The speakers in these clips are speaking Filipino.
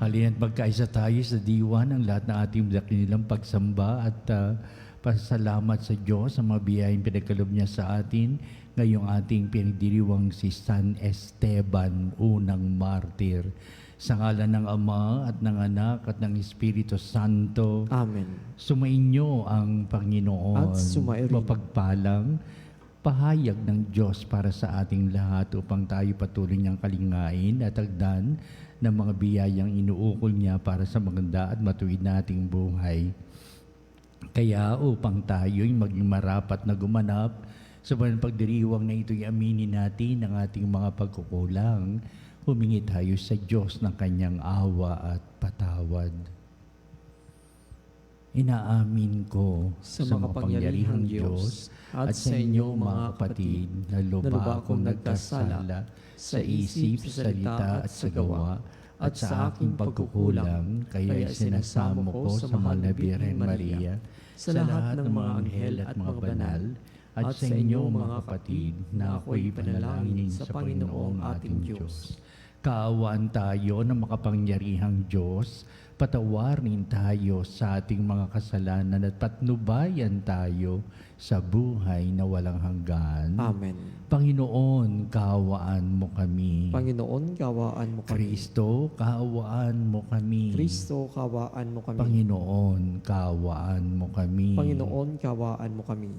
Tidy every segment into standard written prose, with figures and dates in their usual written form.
Halina't magkaisa tayo sa diwa ng lahat ng ating dakilang pagsamba at pasalamat sa Diyos sa mga biyayang pinagkaloob niya sa atin ngayong ating pinagdiriwang si San Esteban, unang martir. Sa ngalan ng Ama at ng Anak at ng Espiritu Santo. Amen. Sumainyo ang Panginoon. At sumairin. Mapagpalang pahayag ng Diyos para sa ating lahat upang tayo patuloy niyang kalingain at agdan ng mga biyayang inuukol niya para sa maganda at matuwid nating buhay. Kaya upang tayo'y maging marapat na gumanap sa pagdiriwang na ito'y aminin natin ang ating mga pagkukulang, humingi tayo sa Diyos ng kanyang awa at patawad. Inaamin ko sa makapangyarihang Diyos at sa inyo mga kapatid na lubha akong nagkasala sa isip, sa salita at sa gawa at sa aking pagkukulang, kaya sinasamo ko sa mahal na Birhen Maria, sa lahat ng mga anghel at mga banal, at sa inyo mga kapatid na ako'y panalangin sa Panginoong ating Diyos. Kaawaan tayo ng makapangyarihang Diyos, patawarin tayo sa ating mga kasalanan at patnubayan tayo sa buhay na walang hanggan. Amen. Panginoon, kaawaan mo kami. Panginoon, kaawaan mo kami. Kristo, kaawaan mo kami. Kristo, kaawaan mo kami. Panginoon, kaawaan mo kami. Panginoon, kaawaan mo kami.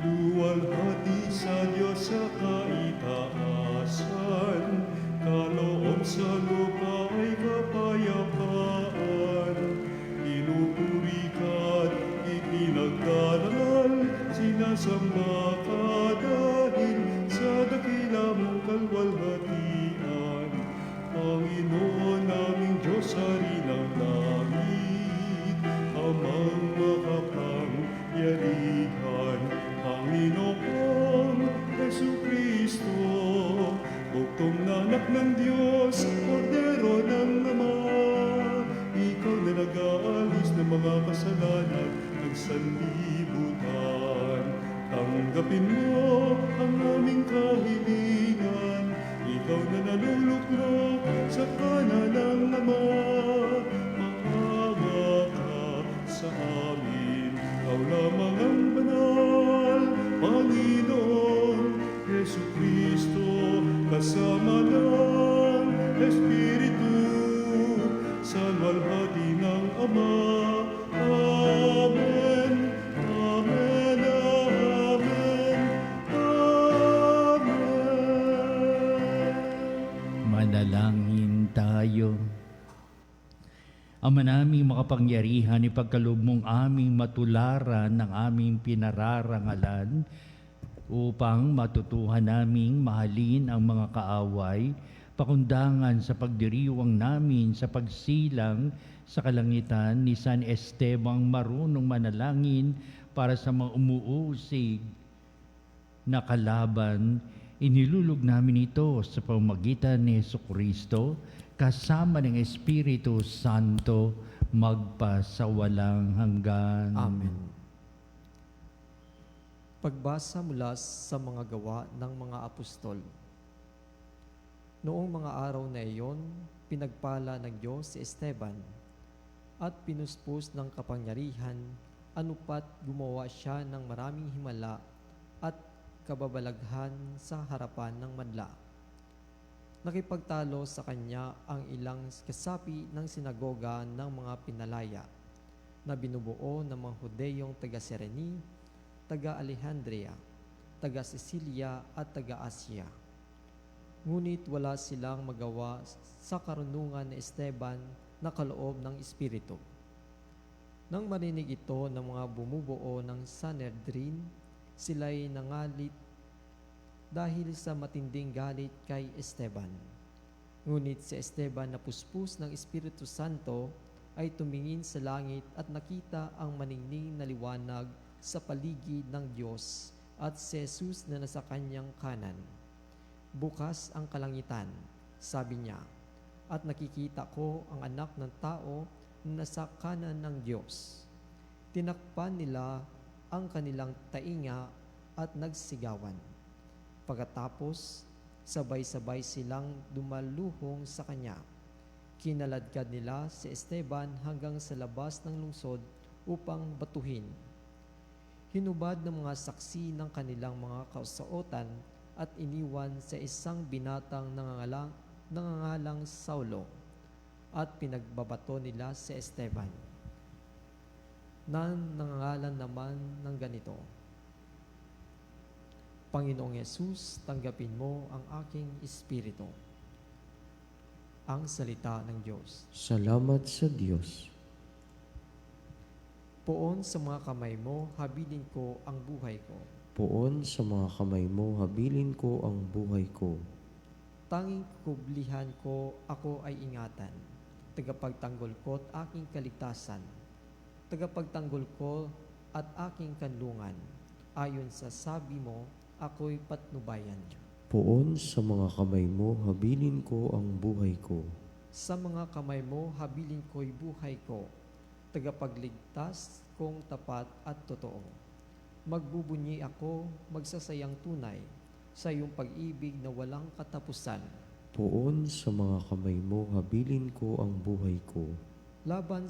Luwalhati sa Diyos sa kaitaasan, kaloob sa lupa ay kapayapaan. Pinupuri ka't ipinagdarangal, sinasamba ka dahil sa dakila mong kalwalhatian. Panginoon naming Diyos, Hari ng langit, Amang makapangyarihan, Panginoong Jesucristo, bugtong na anak ng Diyos, Kordero ng Ama. Ikaw na nag-aalis ng mga kasalanan ng sanlibutan. Tanggapin mo ang aming kahilingan, ikaw na naluluklok sa kanan ng Ama. Maawa ka sa amin, ikaw lamang ang banal, Panginoon Jesucristo, kasama ng Espiritu, sa luwalhati ng Ama. Amen, amen, amen, amen. Manalangin tayo. Ama naming makapangyarihan, ipagkaloob mong aming matularan ng aming pinararangalan upang matutuhan naming mahalin ang mga kaaway, pakundangan sa pagdiriwang namin sa pagsilang sa kalangitan ni San Esteban marunong manalangin para sa mga umuusig na kalaban. Inilulog namin ito sa pamamagitan ni Jesucristo, kasama ng Espiritu Santo, magpasawalang hanggan. Amen. Pagbasa mula sa mga gawa ng mga apostol. Noong mga araw na iyon, pinagpala ng Diyos si Esteban at pinuspos ng kapangyarihan, anupat gumawa siya ng maraming himala at kababalaghan sa harapan ng madla. Nakipagtalo sa kanya ang ilang kasapi ng sinagoga ng mga pinalaya na binubuo ng mga Hudeyong taga-Sereni, taga-Alejandria, taga-Sicilia at taga-Asya. Ngunit wala silang magawa sa karunungan ni Esteban na kaloob ng Espiritu. Nang marinig ito ng mga bumubuo ng Sanhedrin, sila'y nangalit dahil sa matinding galit kay Esteban. Ngunit si Esteban na puspos ng Espiritu Santo ay tumingin sa langit at nakita ang maningning na liwanag sa paligid ng Diyos at si Jesus na nasa kanyang kanan. Bukas ang kalangitan, sabi niya, at nakikita ko ang anak ng tao na nasa kanan ng Diyos. Tinakpan nila ang kanilang tainga at nagsigawan. Pagkatapos, sabay-sabay silang dumaluhong sa kanya. Kinaladkad nila si Esteban hanggang sa labas ng lungsod upang batuhin. Hinubad ng mga saksi ng kanilang mga kausaotan at iniwan sa isang binatang nangangalang Saulo, at pinagbabato nila si Esteban. Nangangalan naman ng ganito: Panginoong Yesus, tanggapin mo ang aking espiritu. Ang salita ng Diyos. Salamat sa Diyos. Poon sa mga kamay mo, habilin ko ang buhay ko. Poon sa mga kamay mo, habilin ko ang buhay ko. Tanging kublihan ko, ako ay ingatan. Tagapagtanggol ko at aking kaligtasan. Tagapagtanggol ko at aking kanlungan. Ayon sa sabi mo, ako'y patnubayan. Poon sa mga kamay mo, habilin ko ang buhay ko. Sa mga kamay mo, habilin ko'y buhay ko. Tagapagligtas kong tapat at totoo. Magbubunyi ako, magsasayang tunay, sa iyong pag-ibig na walang katapusan. Poon sa mga kamay mo, habilin ko ang buhay ko. Laban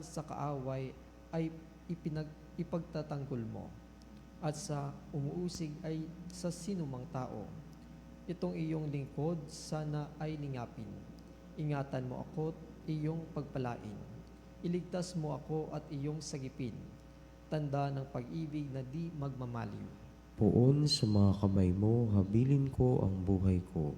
sa kaaway ay ipagtatanggol mo, at sa umuusig ay sa sinumang tao. Itong iyong lingkod sana ay lingapin. Ingatan mo ako at iyong pagpalain. Iligtas mo ako at iyong sagipin. Tanda ng pag-ibig na di magmamaliw. Poon sa mga kamay mo, habilin ko ang buhay ko.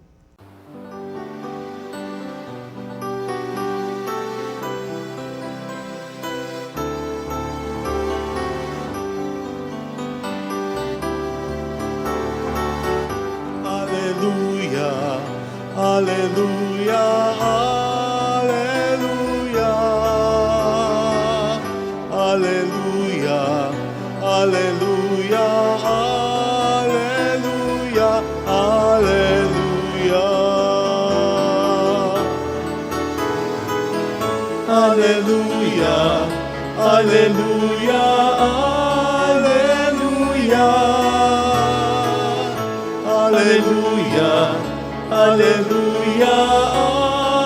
Alleluia, alleluia, alleluia. Alleluia, alleluia, alleluia, alleluia. Alleluia, alleluia, alleluia. Alleluia, alleluia,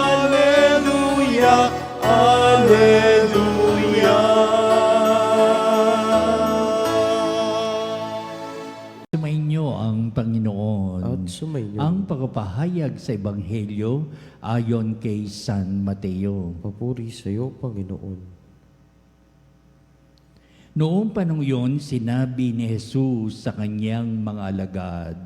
alleluia, alleluia. Sumainyo ang Panginoon. At sumainyo. Ang pagpapahayag sa Ebanghelyo ayon kay San Mateo. Papuri sa iyo, Panginoon. Noong panong yun, sinabi ni Jesus sa kanyang mga alagad,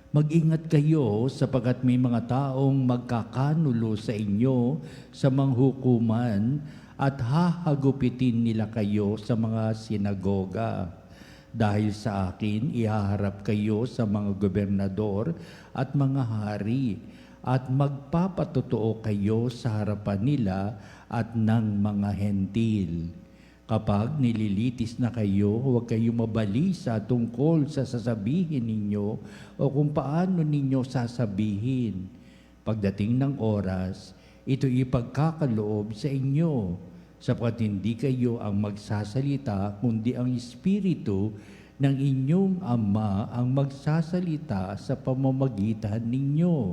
Mag-ingat kayo sapagkat may mga taong magkakanulo sa inyo sa manghukuman at hahagupitin nila kayo sa mga sinagoga. Dahil sa akin, ihaharap kayo sa mga gobernador at mga hari at magpapatotoo kayo sa harapan nila at ng mga hentil. Kapag nililitis na kayo, huwag kayong mabalisa tungkol sa sasabihin ninyo o kung paano ninyo sasabihin. Pagdating ng oras, ito ipagkakaloob sa inyo, sapagkat hindi kayo ang magsasalita, kundi ang Espiritu ng inyong Ama ang magsasalita sa pamamagitan ninyo.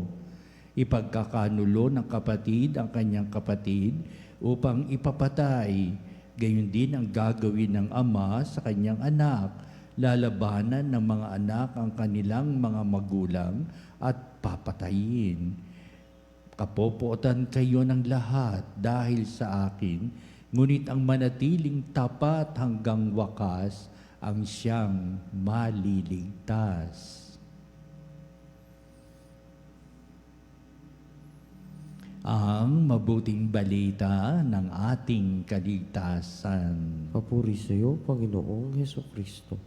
Ipagkakanulo ng kapatid ang kanyang kapatid upang ipapatay. Gayon din ang gagawin ng ama sa kanyang anak. Lalabanan ng mga anak ang kanilang mga magulang at papatayin. Kapopotan kayo ng lahat dahil sa akin, ngunit ang manatiling tapat hanggang wakas ang siyang maliligtas. Ang mabuting balita ng ating kaligtasan. Papuri sa iyo, Panginoong Hesukristo.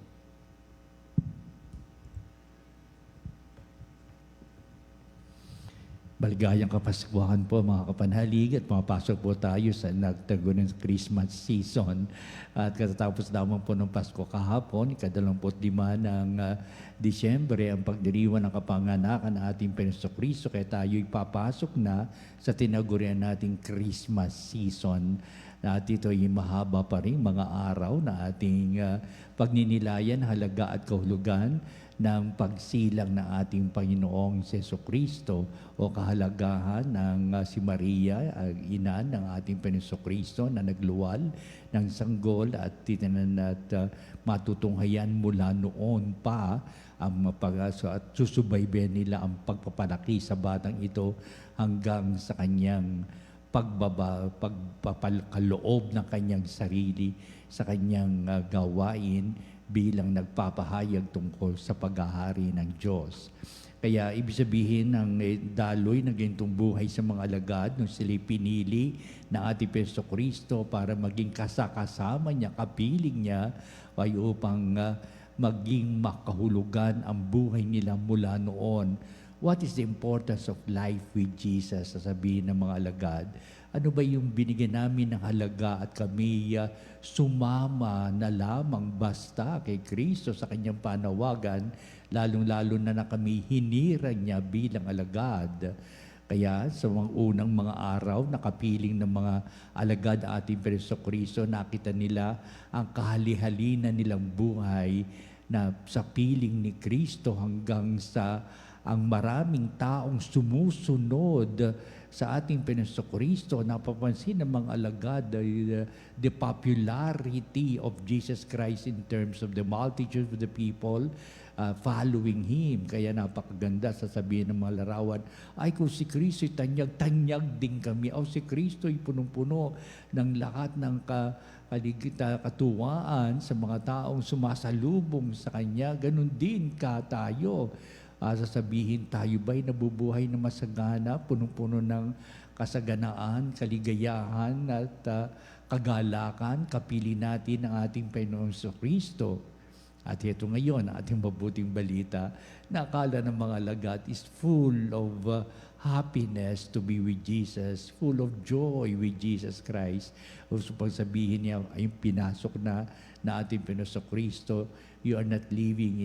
Maligayang Kapaskuhan po mga kapanhalig at mapasok po tayo sa nagtago ng Christmas season. At katatapos naman po ng Pasko kahapon, ika-25 ng Disyembre, ang pagdiriwan ng kapanganakan ng ating Panginoon Kristo, kaya tayo'y papasok na sa tinagurian nating Christmas season. At ito ay mahaba pa rin mga araw na ating pagninilayan, halaga at kahulugan ng pagsilang ng ating Panginoong Jesucristo o kahalagahan ng si Maria, ina ng ating Panginoong Kristo na nagluwal ng sanggol at matutunghayan mula noon pa ang at susubaybayan nila ang pagpapalaki sa batang ito hanggang sa kanyang pagpapakaloob ng kanyang sarili sa kanyang gawain bilang nagpapahayag tungkol sa paghahari ng Diyos. Kaya ibig sabihin ng daloy ng ganitong buhay sa mga alagad nung sila pinili ng ating Panginoong Kristo para maging kasama niya, kapiling niya, ay upang maging makahulugan ang buhay nila mula noon. What is the importance of life with Jesus? Sasabihin ng mga alagad. Ano ba yung binigyan namin ng halaga at kami sumama na lamang basta kay Kristo sa kanyang panawagan, lalong-lalo na kami hinirang niya bilang alagad. Kaya sa mga unang mga araw, nakapiling ng mga alagad ating Panginoong Kristo, nakita nila ang kahali-halina nilang buhay na sa piling ni Kristo hanggang sa ang maraming taong sumusunod sa ating Panginoong Kristo. Napapansin ng mga alagad the popularity of Jesus Christ in terms of the multitude of the people following Him. Kaya napakaganda sasabihin ng mga larawan, ay kung si Kristo tanyag din kami. O si Kristo ay punong-puno ng lahat ng katuwaan sa mga taong sumasalubong sa Kanya. Ganun din ka tayo. Sasabihin, tayo ba'y nabubuhay na masagana, punong-puno ng kasaganaan, kaligayahan at kagalakan, kapili natin ang ating Panginoong Kristo. At ito ngayon, ating mabuting balita, na akala ng mga alagad is full of happiness to be with Jesus, full of joy with Jesus Christ. So pag sabihin niya, ay pinasok na ating Panginoong Kristo, you are not living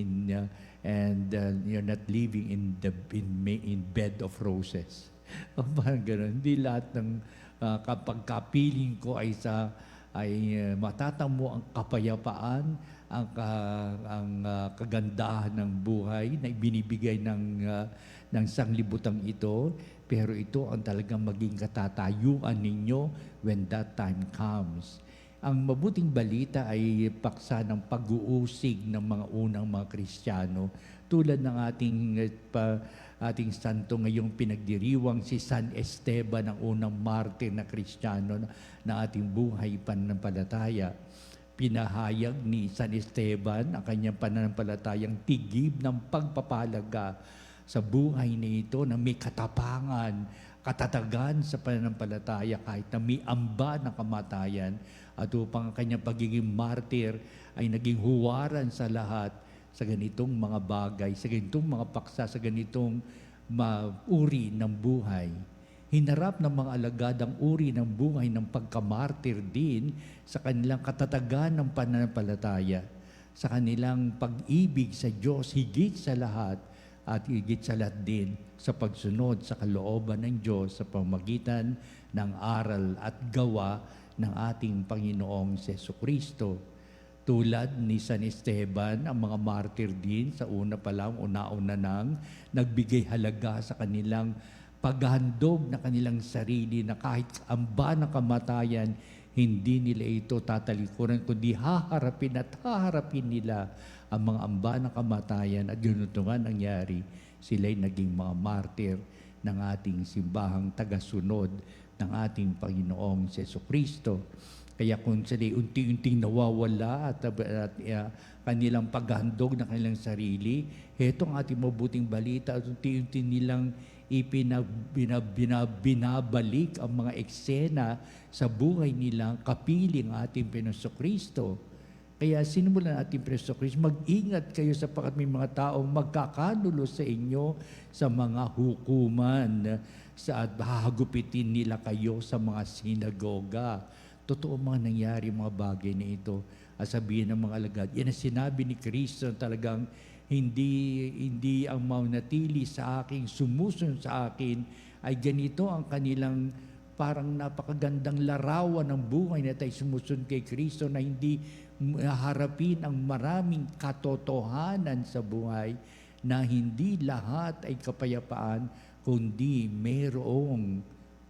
you're not living in bed of roses. Parang gano'n. Hindi lahat ng kapag kapiling ko ay matatamo ang kapayapaan, ang kagandahan ng buhay na ibinibigay ng sanglibutang ito, pero ito ang talagang maging katatayuan ninyo when that time comes. Ang mabuting balita ay paksa ng pag-uusig ng mga unang mga Kristiyano, tulad ng ating santo ngayong pinagdiriwang si San Esteban, ang unang martir na Kristiyano na ating buhay pananampalataya. Pinahayag ni San Esteban ang kanyang pananampalatayang tigib ng pagpapalaga sa buhay na ito na may katapangan, katatagan sa pananampalataya kahit na may amba ng kamatayan, at upang ang kanyang pagiging martir ay naging huwaran sa lahat sa ganitong mga bagay, sa ganitong mga paksa, sa ganitong uri ng buhay. Hinarap ng mga alagad ang uri ng buhay ng pagkamartir din sa kanilang katatagan ng pananampalataya, sa kanilang pag-ibig sa Diyos higit sa lahat, at higit sa lahat din sa pagsunod sa kalooban ng Diyos sa pamamagitan ng aral at gawa ng ating Panginoong Jesucristo. Tulad ni San Esteban, ang mga martir din sa una nang nagbigay halaga sa kanilang paghahandog na kanilang sarili na kahit amba ng kamatayan, hindi nila ito tatalikuran, kundi haharapin nila ang mga amba ng kamatayan, at ganito nga nangyari. Sila'y naging mga martir ng ating simbahang tagasunod ng ating Panginoong Jesucristo. Kaya kung sila'y unti-unting nawawala at kanilang paghahandog ng kanilang sarili, heto ang ating mabuting balita, at unti-unti nilang binabalik ang mga eksena sa buhay nilang kapiling ating Panginoong Kristo. Kaya sinimulan natin Panginoong Kristo, mag-ingat kayo sapagkat may mga taong magkakanulo sa inyo sa mga hukuman, at hahagupitin nila kayo sa mga sinagoga. Totoo mga nangyari mga bagay na ito. At sabihin ng mga alagad, yan ang sinabi ni Kristo, talagang hindi ang maunatili sa akin, sumusunod sa akin, ay ganito ang kanilang parang napakagandang larawan ng buhay na tayo sumusunod kay Kristo na hindi harapin ang maraming katotohanan sa buhay na hindi lahat ay kapayapaan kundi mayroong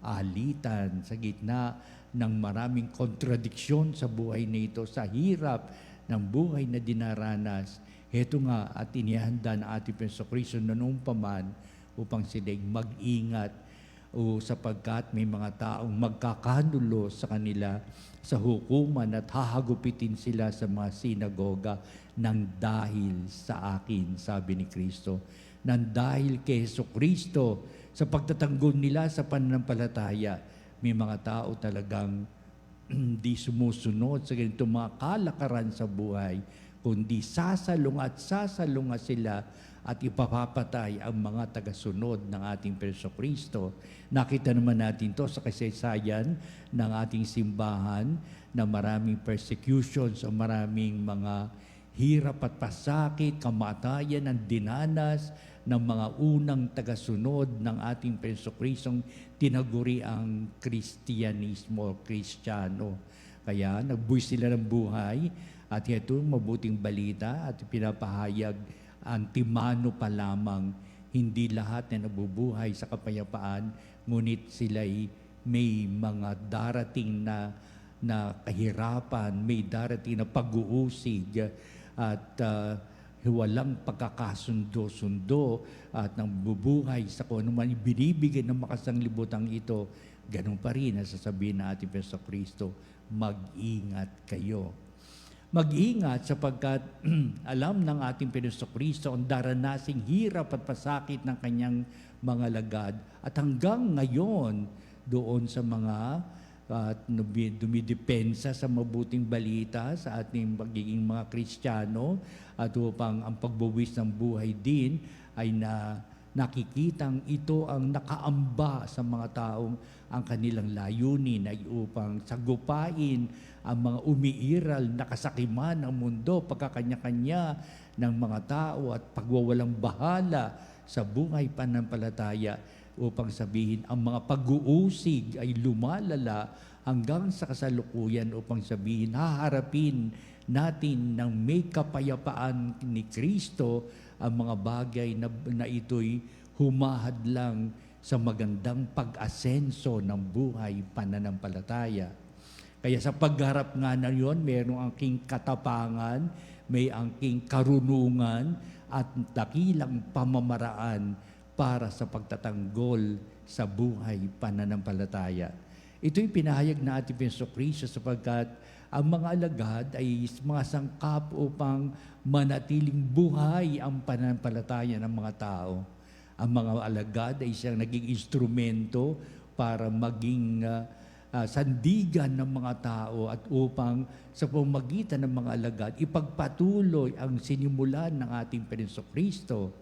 alitan sa gitna ng maraming kontradiksyon sa buhay nito, sa hirap ng buhay na dinaranas. Heto nga at inihanda ng ating Kristo na noong paman upang sila'y mag-ingat o sapagkat may mga taong magkakanulo sa kanila sa hukuman at hahagupitin sila sa mga sinagoga nang dahil sa akin, sabi ni Kristo. Nang dahil kay Kristo, sa pagtatanggol nila sa pananampalataya, may mga tao talagang hindi sumusunod sa ganitong mga kalakaran sa buhay, kundi sasalungat sila at ipapapatay ang mga tagasunod ng ating Kristo. Nakita naman natin to sa kasaysayan ng ating simbahan na maraming persecutions o maraming mga hirap at pasakit, kamatayan ang dinanas ng mga unang tagasunod ng ating Kristong tinaguri ang Kristyanismo o Kristiyano. Kaya nagbuhay sila ng buhay at ito mabuting balita at pinapahayag antimano pa lamang, hindi lahat na nabubuhay sa kapayapaan, ngunit sila'y may mga darating na kahirapan, may darating na pag-uusig at walang pagkakasundo-sundo at nang bubuhay sa kung ano man binibigay ng makasanglibutang ito, ganun pa rin nasasabihin na ating Kristo, mag-ingat kayo. Mag-ingat sapagkat alam ng ating Kristo ang daranasing hirap at pasakit ng kanyang mga lagad at hanggang ngayon doon sa mga dumidepensa sa mabuting balita sa ating pagiging mga Kristiyano at upang ang pagbuwis ng buhay din ay nakikitang ito ang nakaamba sa mga taong ang kanilang layunin ay upang sagupain ang mga umiiral na kasakiman ng mundo, pagkakanya-kanya ng mga tao at pagwawalang bahala sa buhay pananampalataya upang sabihin ang mga pag-uusig ay lumalala hanggang sa kasalukuyan upang sabihin haharapin natin ng may kapayapaan ni Kristo ang mga bagay na ito'y humahadlang sa magandang pag-asenso ng buhay pananampalataya. Kaya sa pagharap nga na yon, mayroong angking katapangan, may angking karunungan at dakilang pamamaraan para sa pagtatanggol sa buhay pananampalataya. Ito'y pinahayag na ating Kristo sapagkat ang mga alagad ay mga sangkap upang manatiling buhay ang pananampalataya ng mga tao. Ang mga alagad ay siyang naging instrumento para maging sandigan ng mga tao at upang sa pamamagitan ng mga alagad ipagpatuloy ang sinimulan ng ating Kristo.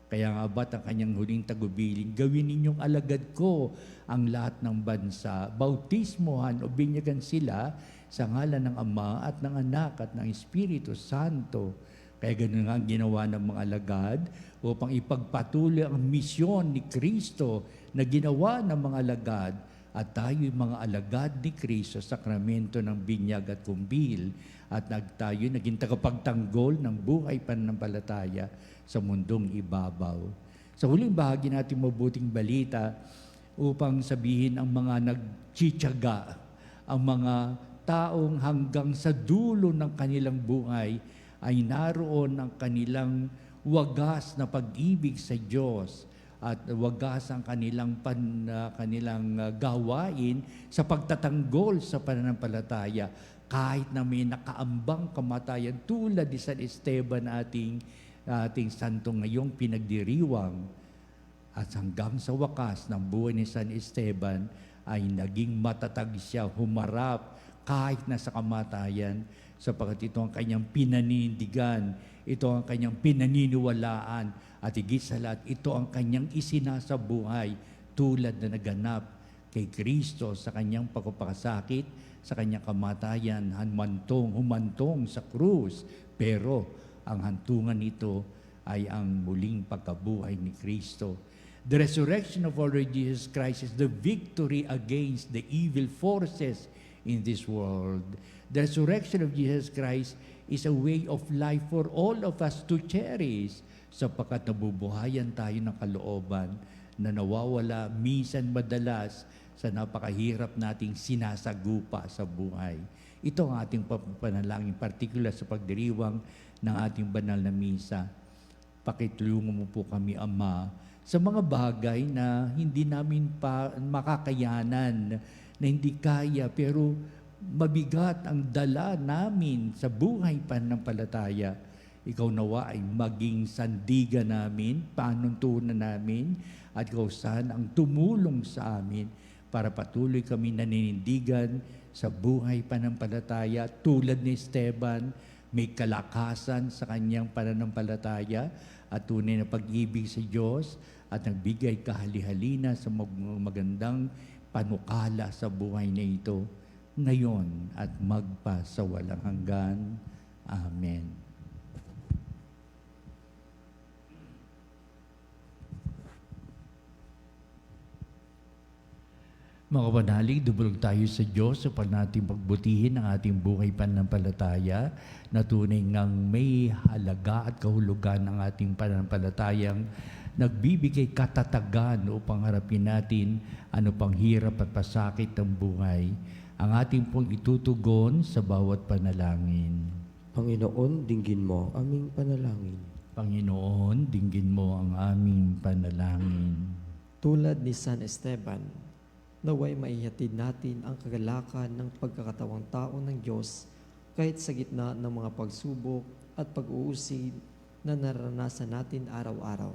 Kaya nga ba't ang kanyang huling tagubilin, gawin ninyong alagad ko ang lahat ng bansa, bautismohan o binyagan sila sa ngalan ng Ama at ng Anak at ng Espiritu Santo. Kaya ganoon nga ang ginawa ng mga alagad upang ipagpatuloy ang misyon ni Kristo na ginawa ng mga alagad at tayo'y mga alagad ni Kristo sa sakramento ng binyag at kumbil at tayo naging tagapagtanggol ng buhay pananampalataya sa mundong ibabaw. Sa huling bahagi natin mabuting balita upang sabihin ang mga nagtsitsaga, ang mga taong hanggang sa dulo ng kanilang buhay ay naroon ang kanilang wagas na pag-ibig sa Diyos at wagas ang kanilang gawain sa pagtatanggol sa pananampalataya kahit na may nakaambang kamatayan tulad ni San Esteban ating santo ngayong pinagdiriwang. At hanggang sa wakas ng buhay ni San Esteban ay naging matatag siya humarap kahit na sa kamatayan sapagkat ito ang kanyang pinanindigan, ito ang kanyang pinaniniwalaan at higit sa lahat, ito ang kanyang isinasabuhay tulad na naganap kay Kristo sa kanyang pagpapakasakit, sa kanyang kamatayan, humantong sa krus. Pero ang hantungan nito ay ang muling pagkabuhay ni Kristo. The resurrection of our Lord Jesus Christ is the victory against the evil forces in this world. The resurrection of Jesus Christ is a way of life for all of us to cherish sapagkat nabubuhayan tayo ng kalooban na nawawala minsan madalas sa napakahirap nating sinasagupa sa buhay. Ito ang ating panalangin, particular sa pagdiriwang ng ating banal na misa. Pakitulungan mo po kami, Ama, sa mga bagay na hindi namin pa makakayanan, na hindi kaya, pero mabigat ang dala namin sa buhay pananampalataya. Ikaw nawa ay maging sandigan namin, panuntunan namin, at ikaw sana ang tumulong sa amin para patuloy kami naninindigan sa buhay pananampalataya tulad ni Esteban, may kalakasan sa kanyang pananampalataya at tunay na pag-ibig sa Diyos at nagbigay kahali-halina sa magandang panukala sa buhay na ito ngayon at magpa sa walang hanggan. Amen. Mga kapanalig, dumulog tayo sa Diyos upang natin pagbutihin ang ating buhay pananampalataya na tunay ngang may halaga at kahulugan ng ating pananampalatayang nagbibigay katatagan upang harapin natin ano pang hirap at pasakit ng buhay. Ang ating pong itutugon sa bawat panalangin. Panginoon, dinggin mo ang aming panalangin. Panginoon, dinggin mo ang aming panalangin. Tulad ni San Esteban, naway maihatid natin ang kagalakan ng pagkakatawang tao ng Diyos kahit sa gitna ng mga pagsubok at pag-uusig na naranasan natin araw-araw.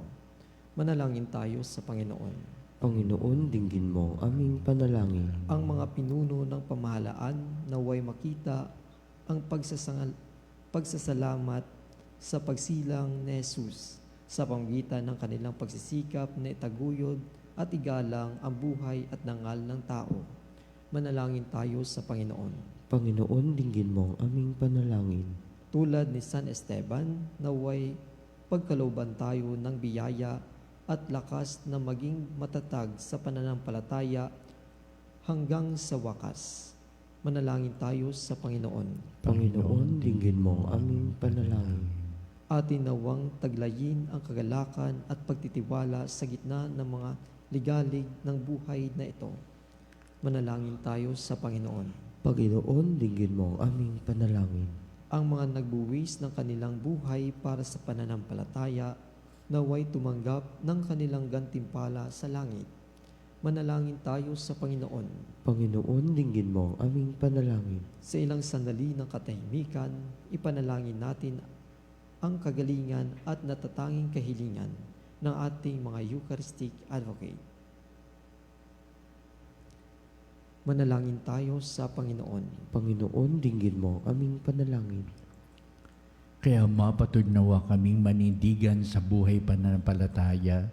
Manalangin tayo sa Panginoon. Panginoon, dinggin mo ang aming panalangin. Ang mga pinuno ng pamahalaan naway makita ang pagsasalamat sa pagsilang ni Jesus sa pamamagitan ng kanilang pagsisikap na itaguyod at igalang ang buhay at dangal ng tao. Manalangin tayo sa Panginoon. Panginoon, dinggin mo ang aming panalangin. Tulad ni San Esteban, naway pagkalooban tayo ng biyaya at lakas na maging matatag sa pananampalataya hanggang sa wakas. Manalangin tayo sa Panginoon. Panginoon, dinggin mo ang aming panalangin. Atin nawang taglayin ang kagalakan at pagtitiwala sa gitna ng mga ligalig ng buhay na ito. Manalangin tayo sa Panginoon. Panginoon, dinggin mo ang aming panalangin. Ang mga nagbuwis ng kanilang buhay para sa pananampalataya naway tumanggap ng kanilang gantimpala sa langit. Manalangin tayo sa Panginoon. Panginoon, dinggin mo ang aming panalangin. Sa ilang sandali ng katahimikan, ipanalangin natin ang kagalingan at natatanging kahilingan ng ating mga Eucharistic Advocate. Manalangin tayo sa Panginoon. Panginoon, dinggin mo ang aming panalangin. Kaya mapatuloy nawa kaming manindigan sa buhay pananampalataya.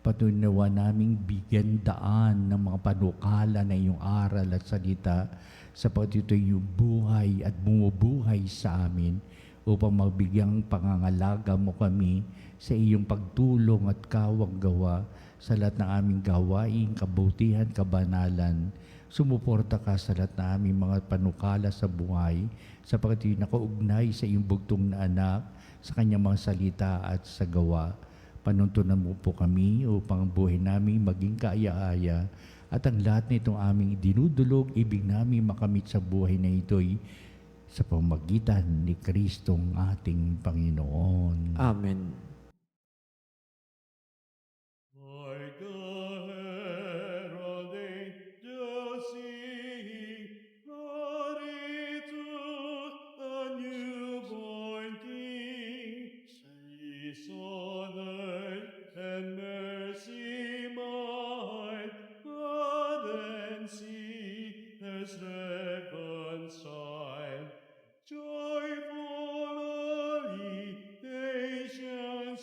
Patuloy nawa naming bigyan daan ng mga panukala na iyong aral at salita sapagkat ito yung buhay at bumubuhay sa amin upang magbigyang pangangalaga mo kami sa iyong pagtulong at kawang gawa sa lahat ng aming gawain, kabutihan, kabanalan. Sumuporta ka sa lahat ng aming mga panukala sa buhay sapagkat ito'y nakaugnay sa iyong bugtong na anak, sa kanyang mga salita at sa gawa. Panuntunan mo po kami upang ang buhay namin maging kaaya-aya at ang lahat nitong aming dinudulog, ibig namin makamit sa buhay na ito'y sa pamamagitan ni Kristong ating Panginoon. Amen. Like the herald angels sing, glory to the newborn King. Peace on earth and mercy mild, God and sinners reconciled. Joyful early nations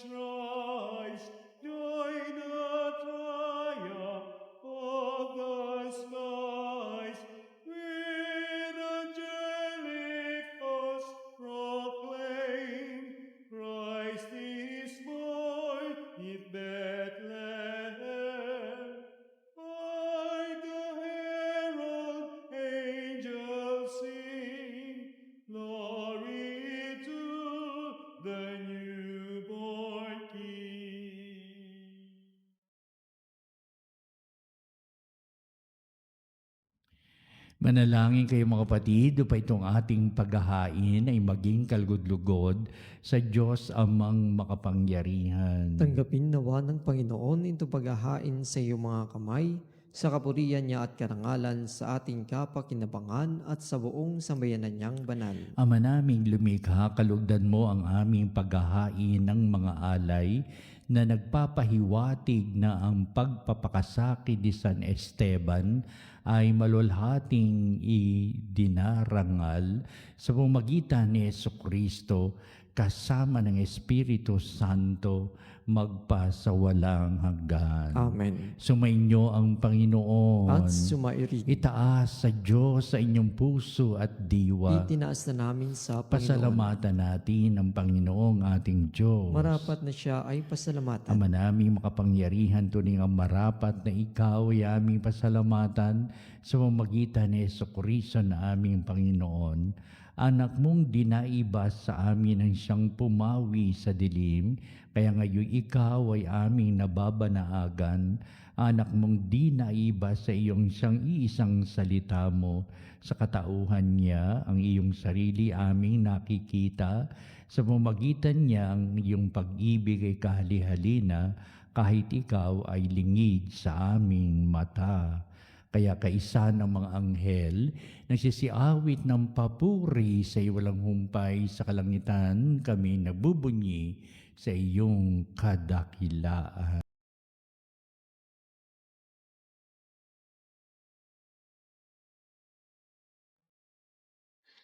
Manalangin kayo mga kapatid, upang itong ating paghahain ay maging kalugod-lugod sa Diyos amang makapangyarihan. Tanggapin nawa ng Panginoon ito paghahain sa iyong mga kamay, sa kapurihan niya at karangalan sa ating kapakinabangan at sa buong sambayanan niyang banal. Ama naming lumikha, kalugdan mo ang aming paghahain ng mga alay na nagpapahiwatig na ang pagpapakasakit ni San Esteban ay malulhating idinarangal sa pamamagitan ni Jesucristo kasama ng Espiritu Santo magpasawalang hanggan. Amen. Sumainyo ang Panginoon. At sumairin. Itaas sa Diyos sa inyong puso at diwa. Itinaas na namin sa Panginoon. Pasalamatan natin ang Panginoong ating Diyos. Marapat na siya ay pasalamatan. Ama naming makapangyarihan, tuning ang marapat na ikaw ay aming pasalamatan sa pamamagitan ni Jesucristo na aming Panginoon. Anak mong dinaibas sa amin ang siyang pumawi sa dilim, kaya ngayon ikaw ay aming nababanaagan. Anak mong dinaibas sa iyong siyang iisang salita mo, sa katauhan niya ang iyong sarili aming nakikita, sa pamamagitan niya ang iyong pag-ibig ay kahali-halina, kahit ikaw ay lingid sa aming mata. Kaya kaisa ng mga anghel, nagsisiawit ng papuri sa iwalang humpay sa kalangitan, kami nagbubunyi sa iyong kadakilaan.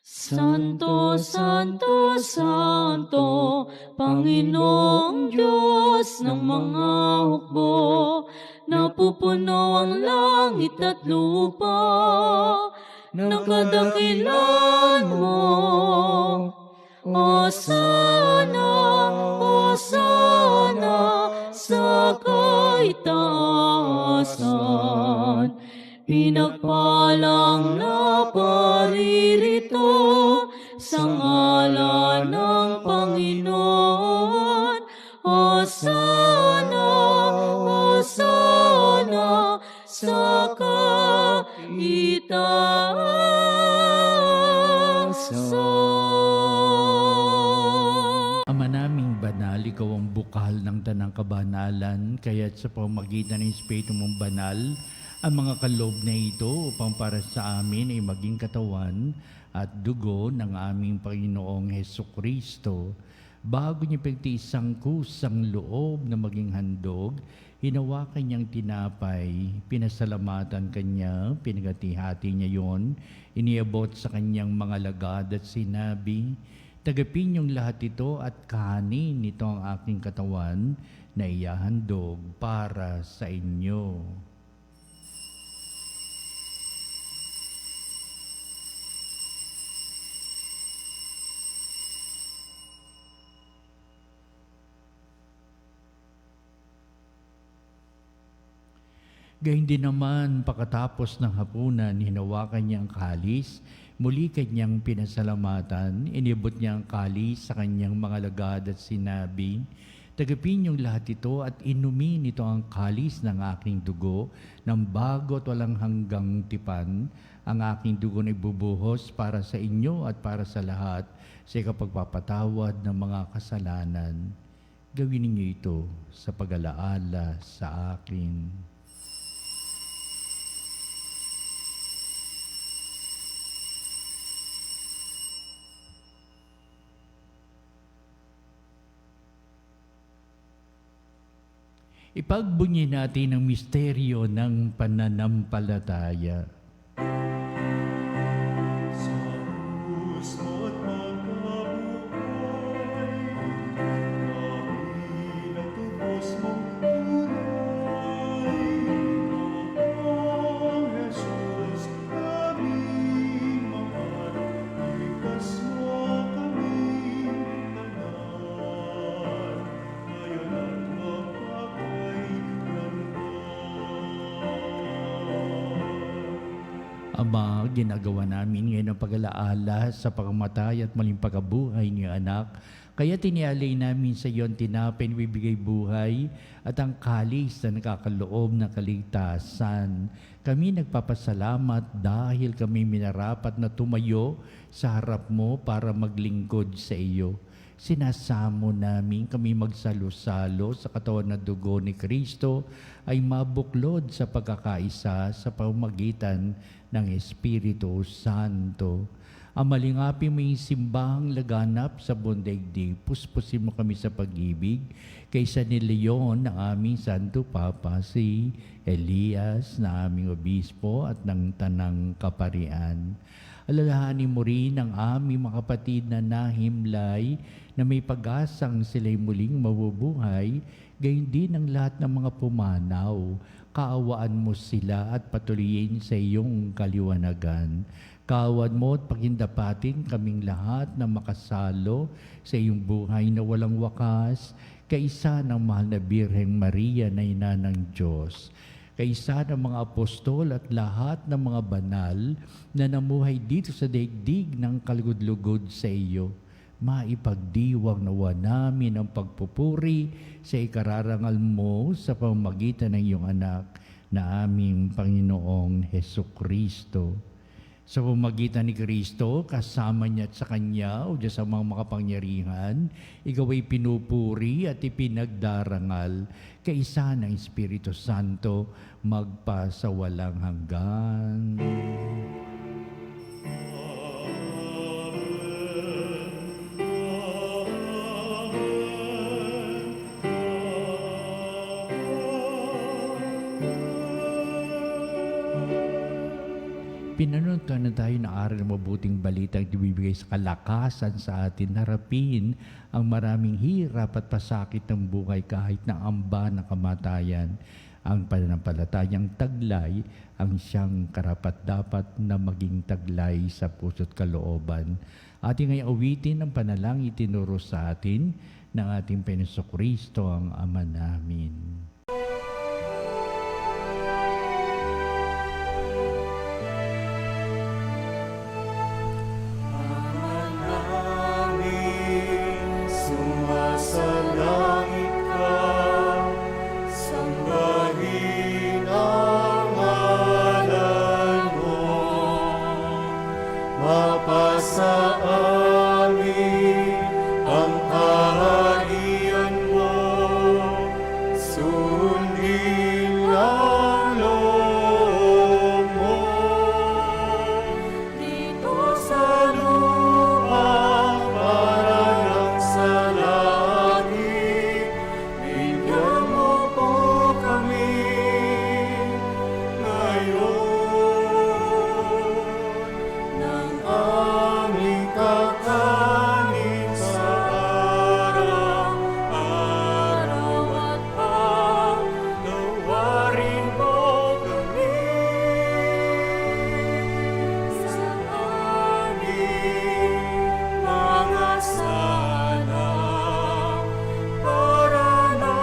Santo, Santo, Santo, Panginoong Diyos ng mga hukbo, napupuno ang langit at lupa, ng kadakilan mo. Hosana, Hosana, sa kaitaasan, pinagpalang na paririto sa ngalan ng Panginoon. Hosana, Hosana, sa kaitaasan. Ama naming banal, ikaw ang bukal ng tanang kabanalan, kaya't sa pamamagitan ng Espiritu mong banal, ang mga kaloob na ito upang para sa amin ay maging katawan at dugo ng aming Panginoong Hesukristo. Bago niya pagtiisang kusang loob na maging handog, hinawakan niyang tinapay, pinasalamatan kanya, pinagati-hati niya yon, iniabot sa kanyang mga lagad at sinabi, "Tagapin niyong lahat ito at kahanin nito ang aking katawan na iyahandog para sa inyo." Gayun din naman, pagkatapos ng hapunan, hinawakan niya ang kalis, muli kanyang pinasalamatan, inibot niya ang kalis sa kanyang mga lagad at sinabi, "Tagapin niyong lahat ito at inumin ito ang kalis ng aking dugo, ng bago at walang hanggang tipan. Ang aking dugo na ibubuhos para sa inyo at para sa lahat sa ikapagpapatawad ng mga kasalanan. Gawin ninyo ito sa pag-alaala sa akin." Ipagbunyi natin ang misteryo ng pananampalataya. Sa krus at pagkabuhay, kami natubos mong tunay. Ang Jesus, aming mahal, iligtas mo kaming tanan, ngayon at Ama, ginagawa namin ngayon ang pag-alaala sa pagkamatay at maling pagkabuhay ni anak. Kaya tinialay namin sa iyo ang tinapay na bibigay buhay at ang kalis na nakakaloob ng kaligtasan. Kami nagpapasalamat dahil kami minarapat na tumayo sa harap mo para maglingkod sa iyo. Sinasamo namin kami magsalo-salo sa katawan na dugo ni Kristo ay mabuklod sa pagkakaisa sa pamamagitan ng Espiritu Santo. Amalingapin mo yung simbahang laganap sa buong daigdig. Puspusin mo kami sa pag-ibig kaysa ni Leon na aming Santo Papa, si Elias na aming obispo at ng Tanang Kaparian. Alalahanin mo rin ang aming mga kapatid na nahimlay na may pag-asang sila'y muling mabubuhay, gayon din ang lahat ng mga pumanaw. Kaawaan mo sila at patuloyin sa iyong kaliwanagan. Kaawaan mo at pagindapatin kaming lahat na makasalo sa iyong buhay na walang wakas, kaisa ng mahal na Birheng Maria na ina ng Diyos, kaisa ng mga apostol at lahat ng mga banal na namuhay dito sa daigdig ng kalugod-lugod sa iyo. Maipagdiwang nawa namin ang pagpupuri sa ikararangal mo sa pamamagitan ng iyong anak na aming Panginoong Hesukristo. Sa pamamagitan ni Kristo, kasama niya at sa Kanya, o Diyos ang mga makapangyarihan, ikaw ay pinupuri at ipinagdarangal, kaisa ng Espiritu Santo, magpasawalang hanggan. Pinanuntuan na tayo ng aral ng mabuting balita ang ibibigay sa kalakasan sa atin, harapin ang maraming hirap at pasakit ng buhay kahit na amba ng kamatayan. Ang pananampalatayang taglay ang siyang karapat-dapat na maging taglay sa puso't kalooban. Ating ay awitin ang panalangin itinuro sa atin ng ating Panginoon ang Ama namin. Sumasalangit ka, sambahin ang ngalan mo, mapasa amin ang kaharian mo, sundin ang loob mo. Dito sa lupa, parang sa langit, bigyan mo po kami ngayon ng aming kakanin sa araw-araw at paglawarin mo kami sa aming mga sala para na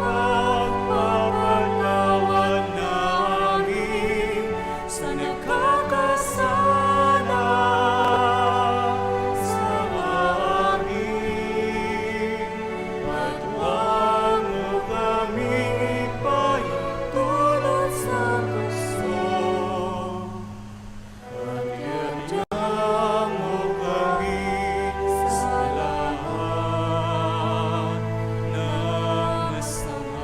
pagpapatawad namin sa nakakasala sa amin. At huwag mo kami ipahintulot sa gusto, at yadya mo kami sa lahat ng masama.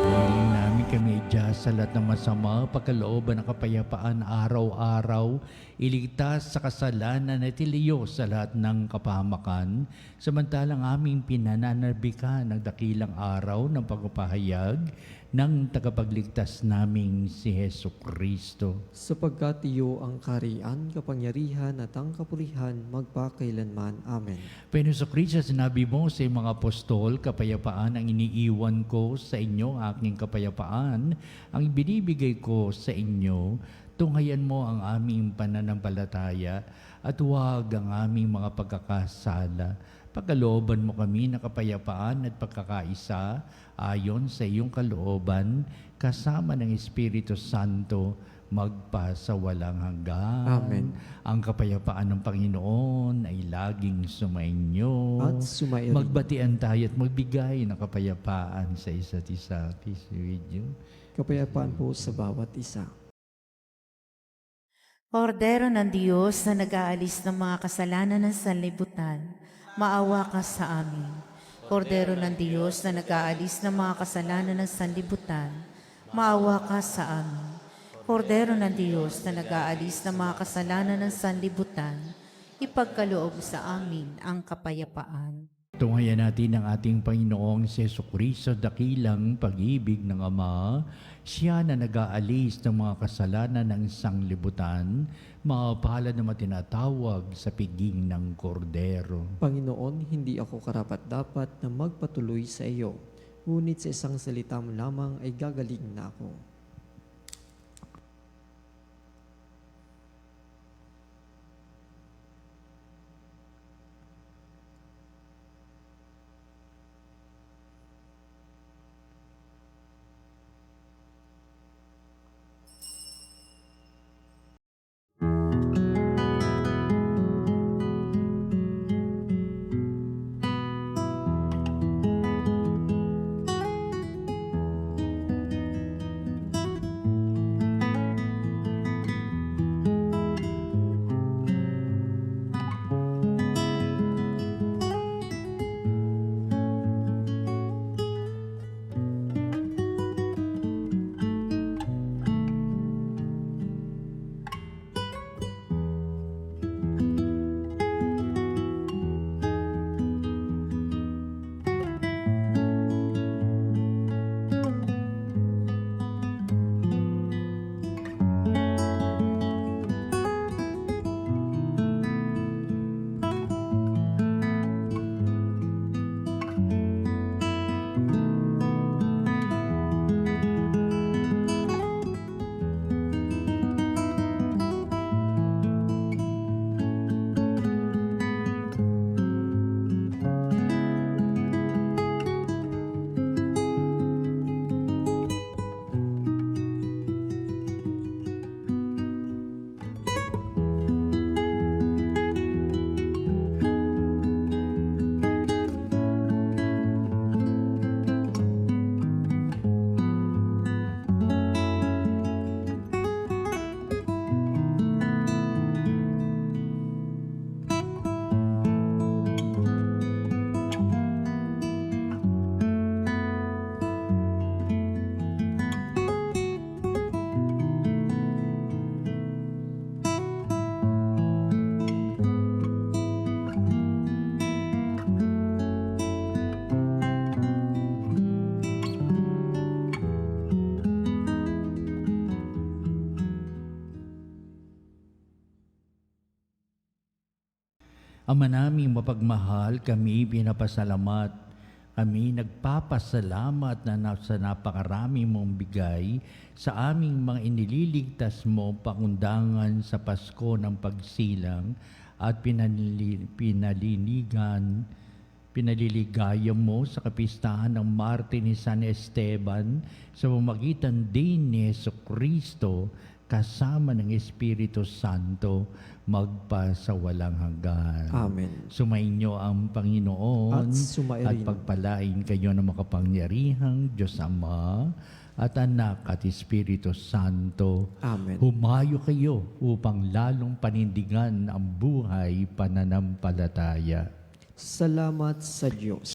Hiling namin kami adya sa lahat ng masama, pagkalooban ng kapayapaan araw-araw, iligtas sa kasalanan at iliyo sa lahat ng kapahamakan, samantalang aming pinananarbikan ang dakilang araw ng pagpapahayag ng tagapagligtas naming si Hesukristo. Sapagkat iyo ang karian, kapangyarihan at ang kapurihan magpakailanman. Amen. Panginoon Kristo, sinabi mo sa iyong mga apostol, kapayapaan ang iniiwan ko sa inyo, aking kapayapaan ang ibinibigay ko sa inyo. Tunghayan mo ang aming pananampalataya at huwag ang aming mga pagkakasala. Pagkalooban mo kami ng kapayapaan at pagkakaisa ayon sa iyong kalooban, kasama ng Espiritu Santo, magpasawalang hanggan. Amen. Ang kapayapaan ng Panginoon ay laging sumainyo. At sumayo rin. Magbatian tayo at magbigay ng kapayapaan sa isa't isa. Peace be with you. Kapayapaan po sa bawat isa. Kordero ng Diyos na nag-aalis ng mga kasalanan ng sanlibutan, maawa ka sa amin. Kordero ng Diyos na nag-aalis ng mga kasalanan ng sanlibutan, maawa ka sa amin. Kordero ng Diyos na nag-aalis ng mga kasalanan ng sanlibutan, ipagkaloob sa amin ang kapayapaan. Tunghayan natin ang ating Panginoong si Jesucristo, dakilang pag-ibig ng Ama. Siya na nag-aalis ng mga kasalanan ng sanglibutan, mapalad na matinatawag sa piging ng kordero. Panginoon, hindi ako karapat-dapat na magpatuloy sa iyo, ngunit sa isang salita mo lamang ay gagaling na ako. Ama naming mapagmahal, kami pinapasalamat. Kami nagpapasalamat na sa napakarami mong bigay sa aming mga inililigtas mo pakundangan sa Pasko ng pagsilang at pinaliligaya mo sa kapistahan ng Marte ni San Esteban sa pamamagitan din ni Jesucristo kasama ng Espiritu Santo magpasawalang hanggan. Amen. Sumainyo ang Panginoon At sumayo at rin. pagpalain kayo ng makapangyarihang Diyos Ama at Anak at Espiritu Santo. Amen. Humayo kayo upang lalong panindigan ang buhay pananampalataya. Salamat sa Diyos.